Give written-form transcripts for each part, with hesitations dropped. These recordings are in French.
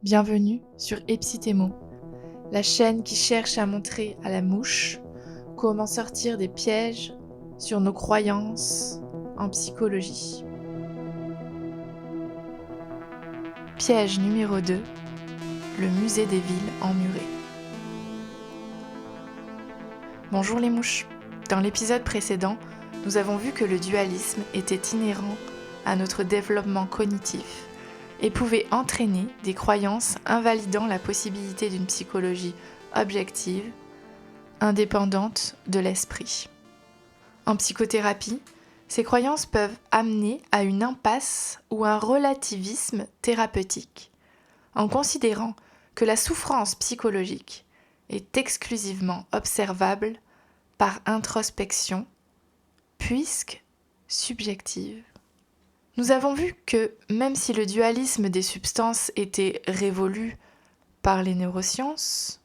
Bienvenue sur Epsitemo, la chaîne qui cherche à montrer à la mouche comment sortir des pièges sur nos croyances en psychologie. Piège numéro 2, le musée des villes emmurées. Bonjour les mouches. Dans l'épisode précédent, nous avons vu que le dualisme était inhérent à notre développement cognitif et pouvait entraîner des croyances invalidant la possibilité d'une psychologie objective, indépendante de l'esprit. En psychothérapie, ces croyances peuvent amener à une impasse ou un relativisme thérapeutique, en considérant que la souffrance psychologique est exclusivement observable par introspection, puisque subjective. Nous avons vu que, même si le dualisme des substances était révolu par les neurosciences,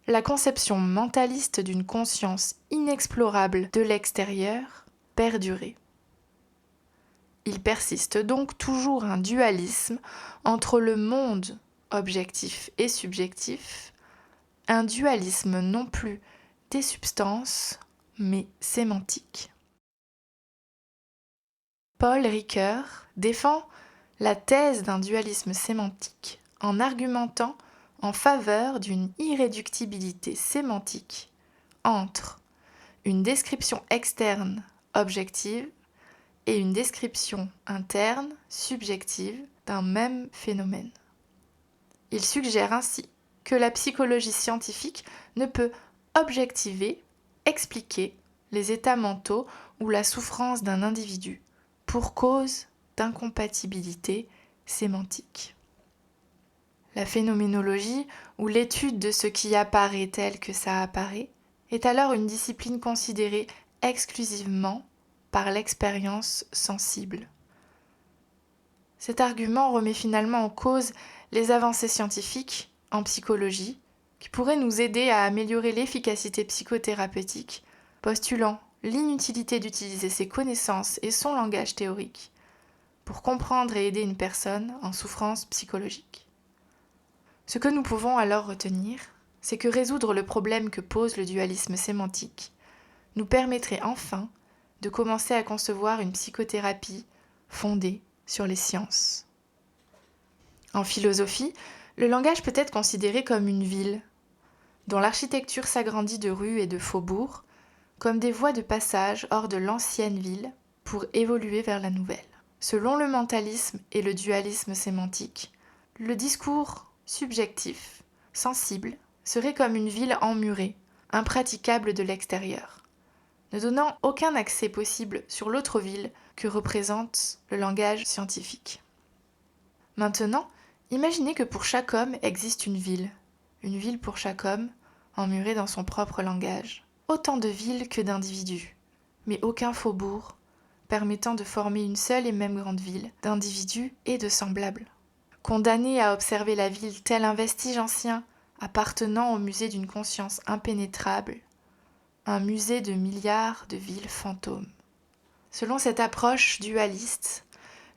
la conception mentaliste d'une conscience inexplorable de l'extérieur perdurait. Il persiste donc toujours un dualisme entre le monde objectif et subjectif, un dualisme non plus des substances, mais sémantique. Paul Ricoeur défend la thèse d'un dualisme sémantique en argumentant en faveur d'une irréductibilité sémantique entre une description externe objective et une description interne subjective d'un même phénomène. Il suggère ainsi que la psychologie scientifique ne peut objectiver, expliquer les états mentaux ou la souffrance d'un individu pour cause d'incompatibilité sémantique. La phénoménologie, ou l'étude de ce qui apparaît tel que ça apparaît, est alors une discipline considérée exclusivement par l'expérience sensible. Cet argument remet finalement en cause les avancées scientifiques en psychologie qui pourraient nous aider à améliorer l'efficacité psychothérapeutique, postulant l'inutilité d'utiliser ses connaissances et son langage théorique pour comprendre et aider une personne en souffrance psychologique. Ce que nous pouvons alors retenir, c'est que résoudre le problème que pose le dualisme sémantique nous permettrait enfin de commencer à concevoir une psychothérapie fondée sur les sciences. En philosophie, le langage peut être considéré comme une ville, dont l'architecture s'agrandit de rues et de faubourgs, comme des voies de passage hors de l'ancienne ville pour évoluer vers la nouvelle. Selon le mentalisme et le dualisme sémantique, le discours subjectif, sensible, serait comme une ville emmurée, impraticable de l'extérieur, ne donnant aucun accès possible sur l'autre ville que représente le langage scientifique. Maintenant, imaginez que pour chaque homme existe une ville pour chaque homme, emmurée dans son propre langage. Autant de villes que d'individus, mais aucun faubourg permettant de former une seule et même grande ville d'individus et de semblables. Condamnés à observer la ville tel un vestige ancien appartenant au musée d'une conscience impénétrable, un musée de milliards de villes fantômes. Selon cette approche dualiste,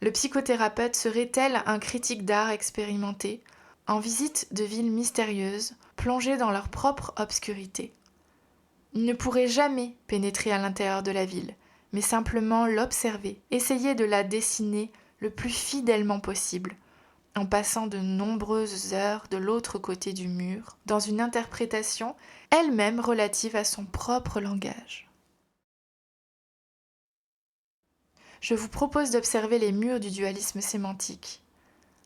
le psychothérapeute serait tel un critique d'art expérimenté, en visite de villes mystérieuses, plongées dans leur propre obscurité. Il ne pourrait jamais pénétrer à l'intérieur de la ville, mais simplement l'observer, essayer de la dessiner le plus fidèlement possible, en passant de nombreuses heures de l'autre côté du mur, dans une interprétation elle-même relative à son propre langage. Je vous propose d'observer les murs du dualisme sémantique,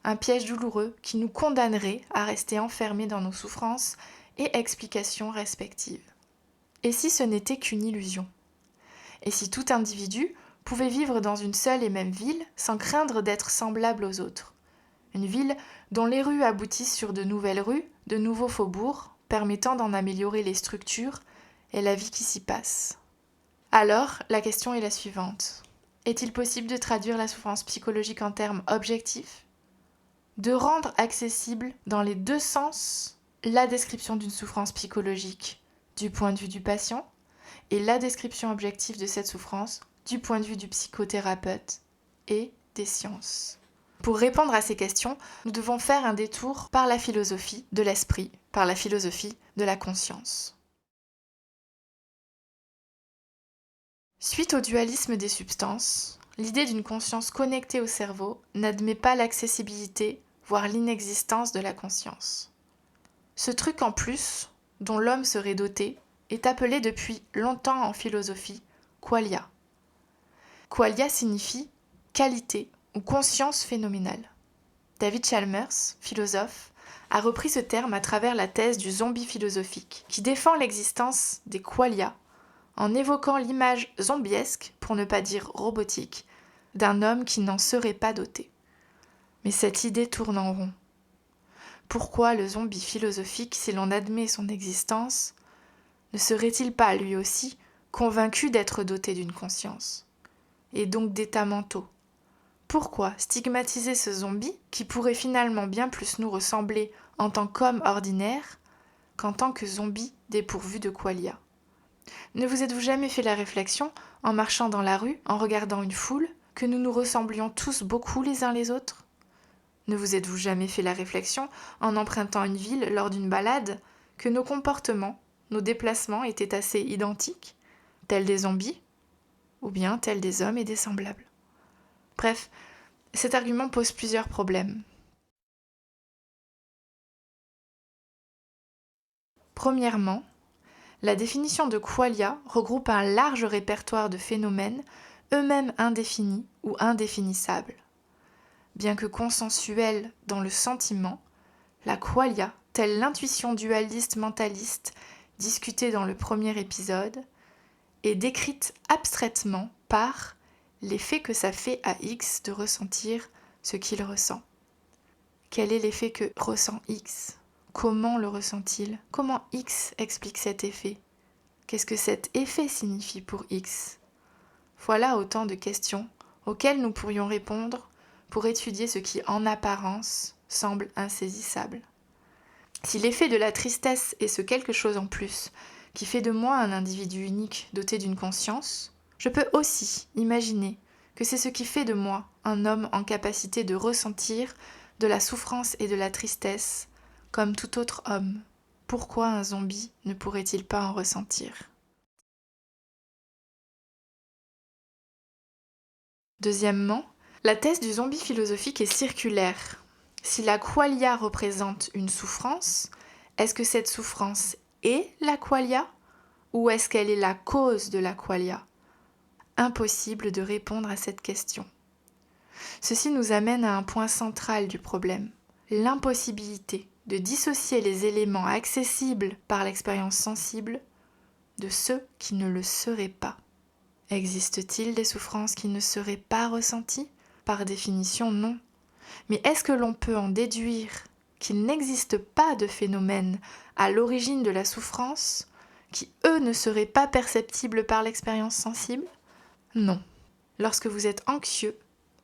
un piège douloureux qui nous condamnerait à rester enfermés dans nos souffrances et explications respectives. Et si ce n'était qu'une illusion ? Et si tout individu pouvait vivre dans une seule et même ville sans craindre d'être semblable aux autres ? Une ville dont les rues aboutissent sur de nouvelles rues, de nouveaux faubourgs, permettant d'en améliorer les structures et la vie qui s'y passe. Alors, la question est la suivante. Est-il possible de traduire la souffrance psychologique en termes objectifs ? De rendre accessible dans les deux sens la description d'une souffrance psychologique du point de vue du patient et la description objective de cette souffrance du point de vue du psychothérapeute et des sciences. Pour répondre à ces questions, nous devons faire un détour par la philosophie de l'esprit, par la philosophie de la conscience. Suite au dualisme des substances, l'idée d'une conscience connectée au cerveau n'admet pas l'accessibilité, voire l'inexistence de la conscience. Ce truc en plus, dont l'homme serait doté, est appelé depuis longtemps en philosophie qualia. Qualia signifie qualité ou conscience phénoménale. David Chalmers, philosophe, a repris ce terme à travers la thèse du zombie philosophique, qui défend l'existence des qualia en évoquant l'image zombiesque, pour ne pas dire robotique, d'un homme qui n'en serait pas doté. Mais cette idée tourne en rond. Pourquoi le zombie philosophique, si l'on admet son existence, ne serait-il pas lui aussi convaincu d'être doté d'une conscience, et donc d'états mentaux? Pourquoi stigmatiser ce zombie qui pourrait finalement bien plus nous ressembler en tant qu'homme ordinaire qu'en tant que zombie dépourvu de qualia? Ne vous êtes-vous jamais fait la réflexion, en marchant dans la rue, en regardant une foule, que nous nous ressemblions tous beaucoup les uns les autres? Ne vous êtes-vous jamais fait la réflexion, en empruntant une ville lors d'une balade, que nos comportements, nos déplacements étaient assez identiques, tels des zombies, ou bien tels des hommes et des semblables? Bref, cet argument pose plusieurs problèmes. Premièrement, la définition de qualia regroupe un large répertoire de phénomènes, eux-mêmes indéfinis ou indéfinissables. Bien que consensuelle dans le sentiment, la qualia, telle l'intuition dualiste mentaliste discutée dans le premier épisode, est décrite abstraitement par l'effet que ça fait à X de ressentir ce qu'il ressent. Quel est l'effet que ressent X ? Comment le ressent-il ? Comment X explique cet effet ? Qu'est-ce que cet effet signifie pour X ? Voilà autant de questions auxquelles nous pourrions répondre pour étudier ce qui, en apparence, semble insaisissable. Si l'effet de la tristesse est ce quelque chose en plus qui fait de moi un individu unique doté d'une conscience, je peux aussi imaginer que c'est ce qui fait de moi un homme en capacité de ressentir de la souffrance et de la tristesse comme tout autre homme. Pourquoi un zombie ne pourrait-il pas en ressentir ? Deuxièmement, la thèse du zombie philosophique est circulaire. Si la qualia représente une souffrance, est-ce que cette souffrance est la qualia ou est-ce qu'elle est la cause de la qualia ? Impossible de répondre à cette question. Ceci nous amène à un point central du problème, l'impossibilité de dissocier les éléments accessibles par l'expérience sensible de ceux qui ne le seraient pas. Existe-t-il des souffrances qui ne seraient pas ressenties ? Par définition, non. Mais est-ce que l'on peut en déduire qu'il n'existe pas de phénomènes à l'origine de la souffrance qui, eux, ne seraient pas perceptibles par l'expérience sensible ? Non. Lorsque vous êtes anxieux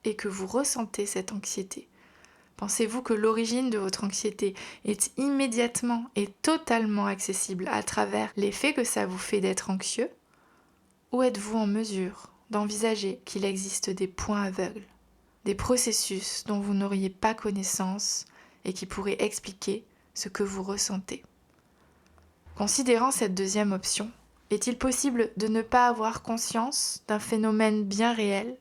et que vous ressentez cette anxiété, pensez-vous que l'origine de votre anxiété est immédiatement et totalement accessible à travers l'effet que ça vous fait d'être anxieux ? Ou êtes-vous en mesure d'envisager qu'il existe des points aveugles, des processus dont vous n'auriez pas connaissance et qui pourraient expliquer ce que vous ressentez ? Considérant cette deuxième option, est-il possible de ne pas avoir conscience d'un phénomène bien réel ?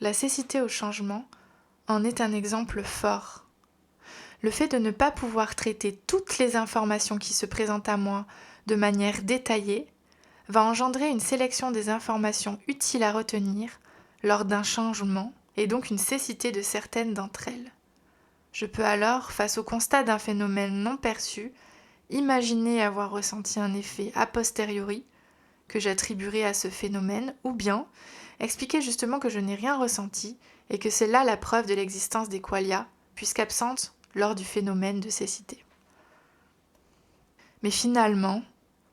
La cécité au changement en est un exemple fort. Le fait de ne pas pouvoir traiter toutes les informations qui se présentent à moi de manière détaillée va engendrer une sélection des informations utiles à retenir lors d'un changement et donc une cécité de certaines d'entre elles. Je peux alors, face au constat d'un phénomène non perçu, imaginer avoir ressenti un effet a posteriori que j'attribuerai à ce phénomène, ou bien expliquer justement que je n'ai rien ressenti et que c'est là la preuve de l'existence des qualia, puisqu'absente lors du phénomène de cécité. Mais finalement,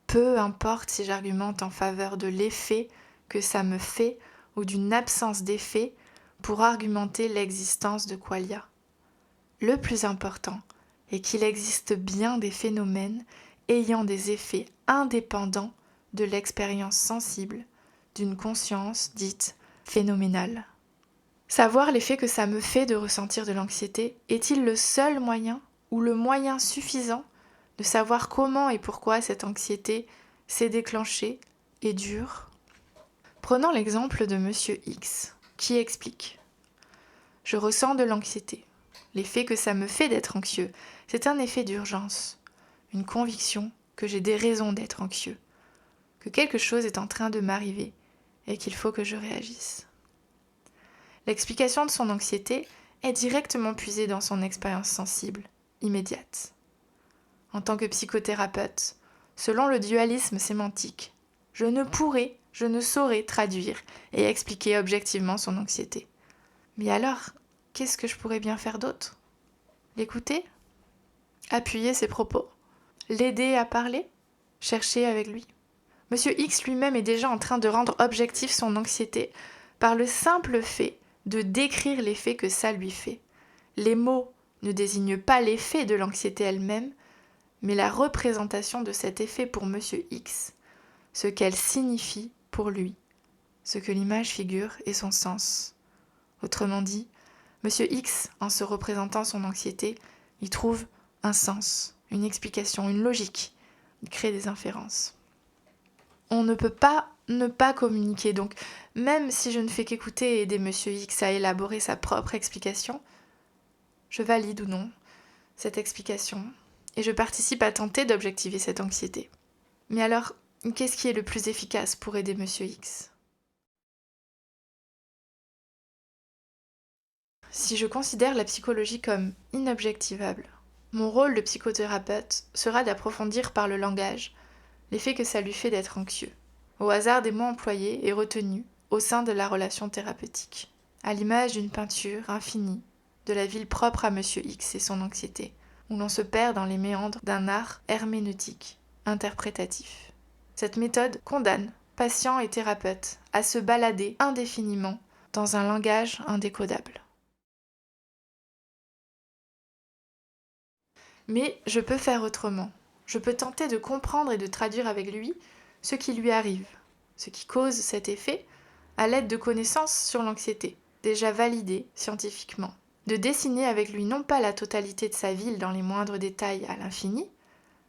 peu importe si j'argumente en faveur de l'effet que ça me fait ou d'une absence d'effet pour argumenter l'existence de qualia. Le plus important est qu'il existe bien des phénomènes ayant des effets indépendants de l'expérience sensible d'une conscience dite phénoménal. Savoir l'effet que ça me fait de ressentir de l'anxiété est-il le seul moyen ou le moyen suffisant de savoir comment et pourquoi cette anxiété s'est déclenchée et dure ? Prenons l'exemple de Monsieur X, qui explique « Je ressens de l'anxiété. L'effet que ça me fait d'être anxieux, c'est un effet d'urgence, une conviction que j'ai des raisons d'être anxieux, que quelque chose est en train de m'arriver et qu'il faut que je réagisse. » L'explication de son anxiété est directement puisée dans son expérience sensible, immédiate. En tant que psychothérapeute, selon le dualisme sémantique, je ne saurais traduire et expliquer objectivement son anxiété. Mais alors, qu'est-ce que je pourrais bien faire d'autre ? L'écouter ? Appuyer ses propos ? L'aider à parler ? Chercher avec lui ? Monsieur X lui-même est déjà en train de rendre objectif son anxiété par le simple fait de décrire l'effet que ça lui fait. Les mots ne désignent pas l'effet de l'anxiété elle-même, mais la représentation de cet effet pour Monsieur X, ce qu'elle signifie pour lui, ce que l'image figure et son sens. Autrement dit, Monsieur X, en se représentant son anxiété, y trouve un sens, une explication, une logique. Il crée des inférences. On ne peut pas ne pas communiquer, donc même si je ne fais qu'écouter et aider Monsieur X à élaborer sa propre explication, je valide ou non cette explication et je participe à tenter d'objectiver cette anxiété. Mais alors, qu'est-ce qui est le plus efficace pour aider Monsieur X ? Si je considère la psychologie comme inobjectivable, mon rôle de psychothérapeute sera d'approfondir par le langage l'effet que ça lui fait d'être anxieux, au hasard des mots employés et retenus au sein de la relation thérapeutique, à l'image d'une peinture infinie de la ville propre à Monsieur X et son anxiété, où l'on se perd dans les méandres d'un art herméneutique, interprétatif. Cette méthode condamne patients et thérapeutes à se balader indéfiniment dans un langage indécodable. Mais je peux faire autrement. Je peux tenter de comprendre et de traduire avec lui ce qui lui arrive, ce qui cause cet effet, à l'aide de connaissances sur l'anxiété, déjà validées scientifiquement. De dessiner avec lui non pas la totalité de sa ville dans les moindres détails à l'infini,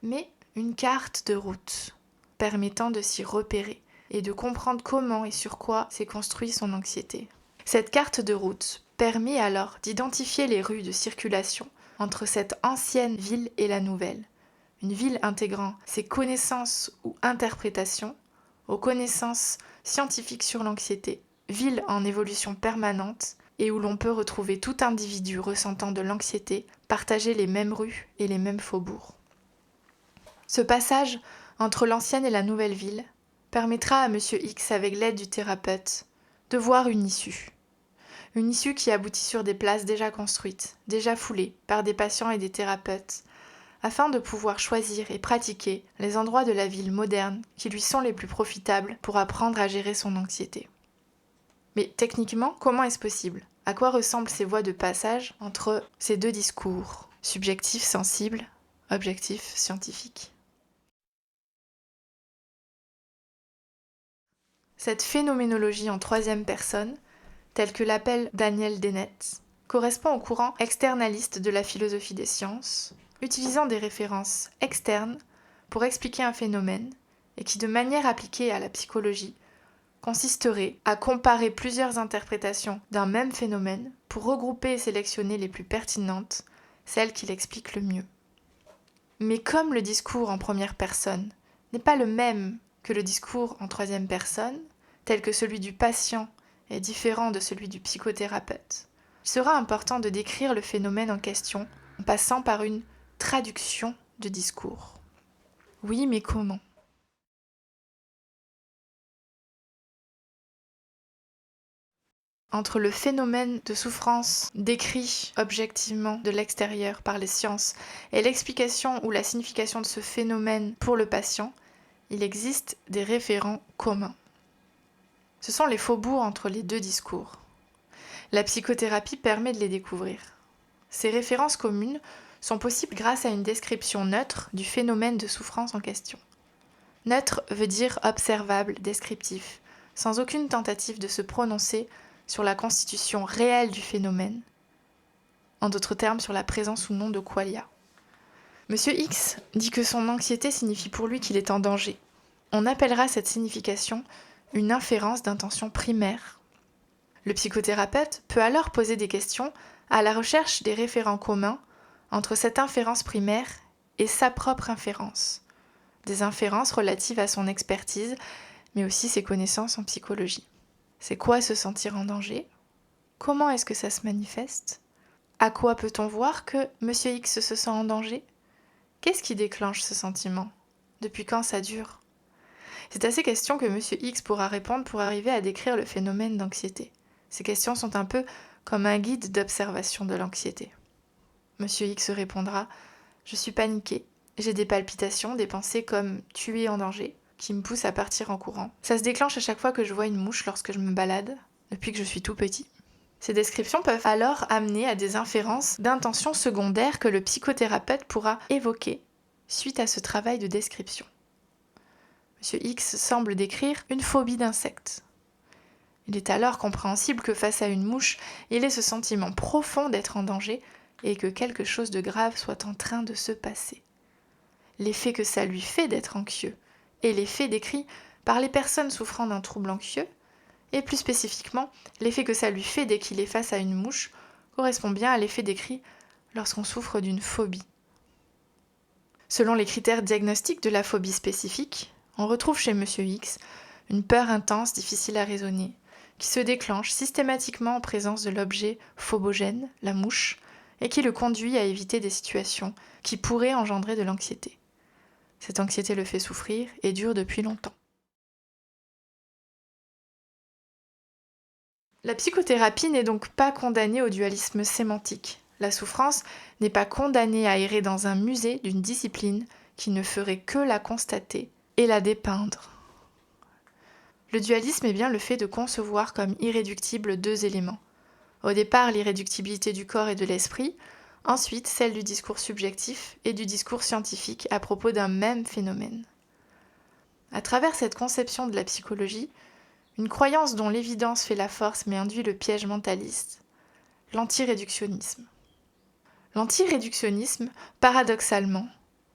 mais une carte de route, permettant de s'y repérer et de comprendre comment et sur quoi s'est construite son anxiété. Cette carte de route permet alors d'identifier les rues de circulation entre cette ancienne ville et la nouvelle. Une ville intégrant ses connaissances ou interprétations aux connaissances scientifiques sur l'anxiété, ville en évolution permanente et où l'on peut retrouver tout individu ressentant de l'anxiété partager les mêmes rues et les mêmes faubourgs. Ce passage entre l'ancienne et la nouvelle ville permettra à Monsieur X, avec l'aide du thérapeute, de voir une issue. Une issue qui aboutit sur des places déjà construites, déjà foulées par des patients et des thérapeutes, afin de pouvoir choisir et pratiquer les endroits de la ville moderne qui lui sont les plus profitables pour apprendre à gérer son anxiété. Mais techniquement, comment est-ce possible ? À quoi ressemblent ces voies de passage entre ces deux discours, subjectif sensible, objectif scientifique ? Cette phénoménologie en troisième personne, telle que l'appelle Daniel Dennett, correspond au courant externaliste de la philosophie des sciences, utilisant des références externes pour expliquer un phénomène et qui, de manière appliquée à la psychologie, consisterait à comparer plusieurs interprétations d'un même phénomène pour regrouper et sélectionner les plus pertinentes, celles qui l'expliquent le mieux. Mais comme le discours en première personne n'est pas le même que le discours en troisième personne, tel que celui du patient est différent de celui du psychothérapeute, il sera important de décrire le phénomène en question en passant par une traduction de discours. Oui, mais comment ? Entre le phénomène de souffrance décrit objectivement de l'extérieur par les sciences et l'explication ou la signification de ce phénomène pour le patient, il existe des référents communs. Ce sont les faubourgs entre les deux discours. La psychothérapie permet de les découvrir. Ces références communes sont possibles grâce à une description neutre du phénomène de souffrance en question. Neutre veut dire observable, descriptif, sans aucune tentative de se prononcer sur la constitution réelle du phénomène, en d'autres termes sur la présence ou non de qualia. Monsieur X dit que son anxiété signifie pour lui qu'il est en danger. On appellera cette signification une inférence d'intention primaire. Le psychothérapeute peut alors poser des questions à la recherche des référents communs entre cette inférence primaire et sa propre inférence, des inférences relatives à son expertise, mais aussi ses connaissances en psychologie. C'est quoi se sentir en danger? Comment est-ce que ça se manifeste? À quoi peut-on voir que Monsieur X se sent en danger? Qu'est-ce qui déclenche ce sentiment? Depuis quand ça dure? C'est à ces questions que Monsieur X pourra répondre pour arriver à décrire le phénomène d'anxiété. Ces questions sont un peu comme un guide d'observation de l'anxiété. Monsieur X répondra « Je suis paniqué, j'ai des palpitations, des pensées comme « tu es en danger » qui me poussent à partir en courant. Ça se déclenche à chaque fois que je vois une mouche lorsque je me balade, depuis que je suis tout petit. » Ces descriptions peuvent alors amener à des inférences d'intentions secondaires que le psychothérapeute pourra évoquer suite à ce travail de description. Monsieur X semble décrire une phobie d'insectes. Il est alors compréhensible que face à une mouche, il ait ce sentiment profond d'être en danger et que quelque chose de grave soit en train de se passer. L'effet que ça lui fait d'être anxieux et l'effet décrit par les personnes souffrant d'un trouble anxieux, et plus spécifiquement, l'effet que ça lui fait dès qu'il est face à une mouche correspond bien à l'effet décrit lorsqu'on souffre d'une phobie. Selon les critères diagnostiques de la phobie spécifique, on retrouve chez Monsieur X une peur intense difficile à raisonner, qui se déclenche systématiquement en présence de l'objet phobogène, la mouche, et qui le conduit à éviter des situations qui pourraient engendrer de l'anxiété. Cette anxiété le fait souffrir et dure depuis longtemps. La psychothérapie n'est donc pas condamnée au dualisme sémantique. La souffrance n'est pas condamnée à errer dans un musée d'une discipline qui ne ferait que la constater et la dépeindre. Le dualisme est bien le fait de concevoir comme irréductibles deux éléments. Au départ, l'irréductibilité du corps et de l'esprit, ensuite celle du discours subjectif et du discours scientifique à propos d'un même phénomène. À travers cette conception de la psychologie, une croyance dont l'évidence fait la force mais induit le piège mentaliste, l'antiréductionnisme. L'antiréductionnisme, paradoxalement,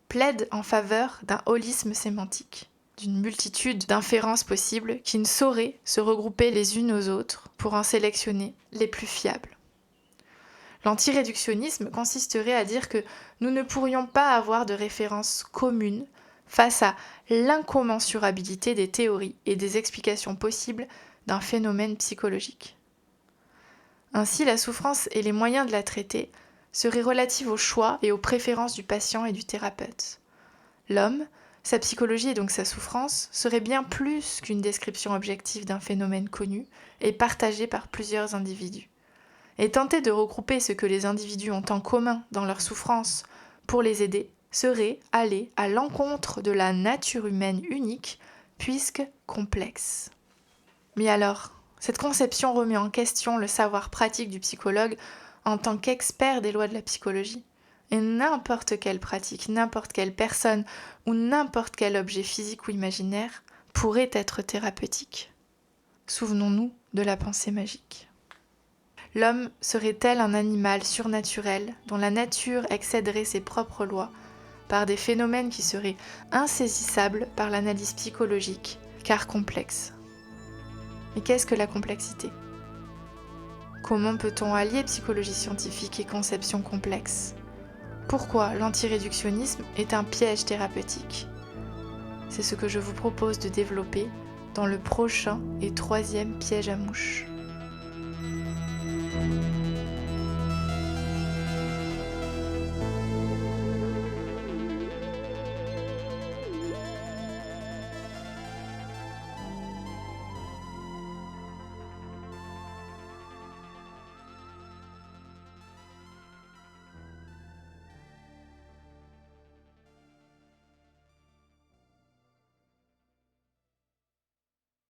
plaide en faveur d'un holisme sémantique, d'une multitude d'inférences possibles qui ne sauraient se regrouper les unes aux autres pour en sélectionner les plus fiables. L'antiréductionnisme consisterait à dire que nous ne pourrions pas avoir de référence commune face à l'incommensurabilité des théories et des explications possibles d'un phénomène psychologique. Ainsi, la souffrance et les moyens de la traiter seraient relatifs au choix et aux préférences du patient et du thérapeute. L'homme, sa psychologie et donc sa souffrance, serait bien plus qu'une description objective d'un phénomène connu et partagé par plusieurs individus. Et tenter de regrouper ce que les individus ont en commun dans leur souffrance pour les aider serait aller à l'encontre de la nature humaine unique, puisque complexe. Mais alors, cette conception remet en question le savoir pratique du psychologue en tant qu'expert des lois de la psychologie. Et n'importe quelle pratique, n'importe quelle personne ou n'importe quel objet physique ou imaginaire pourrait être thérapeutique. Souvenons-nous de la pensée magique. L'homme serait tel un animal surnaturel dont la nature excéderait ses propres lois par des phénomènes qui seraient insaisissables par l'analyse psychologique, car complexes. Mais qu'est-ce que la complexité? Comment peut-on allier psychologie scientifique et conception complexe? Pourquoi l'antiréductionnisme est un piège thérapeutique? C'est ce que je vous propose de développer dans le prochain et 3e piège à mouche.